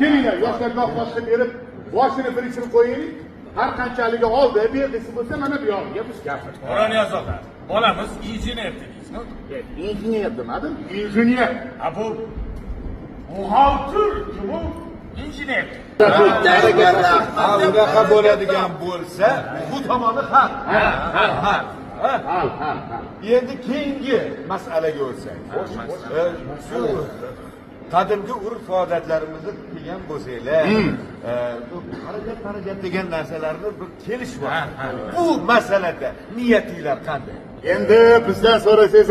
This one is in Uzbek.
Kelinglar, yoshlar goh boshqa berib, boshini bir ichini qo'yaylik. Har qanchaligi oldi, berdisi bo'lsa mana bu yog'iga biz gapir. Qora Niyoz aka, bolamiz injener dedingizmi? Injener demadim, injener. Ha bu buxgalter bu injener. Unaqa bo'ladigan bo'lsa, bu tomoni hal. Hal. Endi keyingi masalaga o'tsak. Shu qadimgi urf-odatlarimizni qilgan bo'lsanglar, xarajat degan narsalarni bir kelish bor. Bu masalada niyatinglar qanday? Endi bizdan so'rasangiz